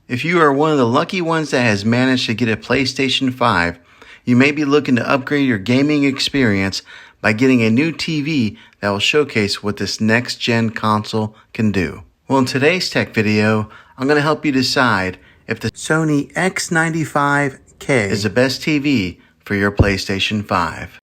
If you are one of the lucky ones that has managed to get a PlayStation 5, you may be looking to upgrade your gaming experience by getting a new TV that will showcase what this next-gen console can do. Well, in today's tech video, I'm going to help you decide if the Sony X95K is the best TV for your PlayStation 5.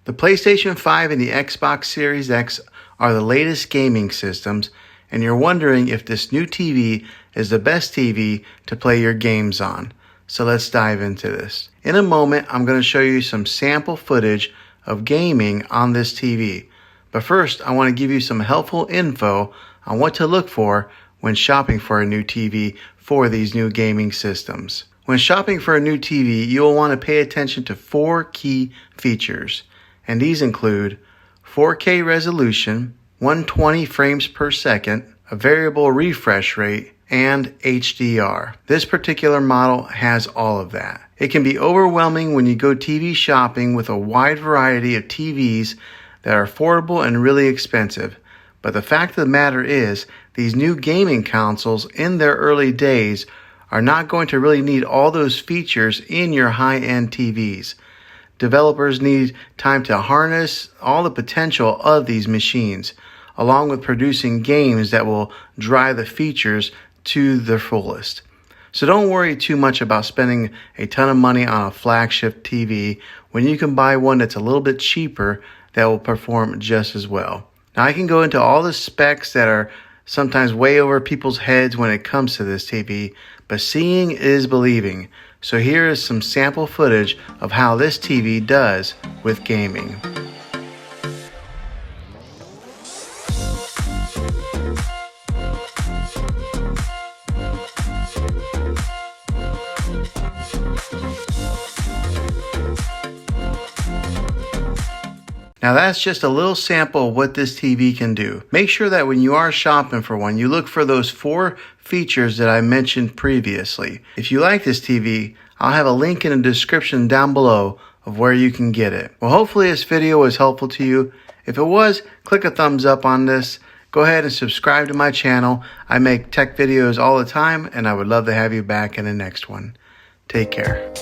The PlayStation 5 and the Xbox Series X are the latest gaming systems, and you're wondering if this new TV is the best TV to play your games on. So let's dive into this. In a moment, I'm going to show you some sample footage of gaming on this TV. But first, I want to give you some helpful info on what to look for when shopping for a new TV for these new gaming systems. When shopping for a new TV, you will want to pay attention to 4 key features. And these include 4K resolution, 120 frames per second, a variable refresh rate, and HDR. This particular model has all of that. It can be overwhelming when you go TV shopping with a wide variety of TVs that are affordable and really expensive. But the fact of the matter is, these new gaming consoles in their early days are not going to really need all those features in your high-end TVs. Developers need time to harness all the potential of these machines, along with producing games that will drive the features to their fullest. So don't worry too much about spending a ton of money on a flagship TV when you can buy one that's a little bit cheaper that will perform just as well. Now, I can go into all the specs that are sometimes way over people's heads when it comes to this TV, but seeing is believing. So here is some sample footage of how this TV does with gaming. Now that's just a little sample of what this TV can do. Make sure that when you are shopping for one, you look for those 4 features that I mentioned previously. If you like this TV, I'll have a link in the description down below of where you can get it. Well, hopefully this video was helpful to you. If it was, click a thumbs up on this. Go ahead and subscribe to my channel. I make tech videos all the time, and I would love to have you back in the next one. Take care.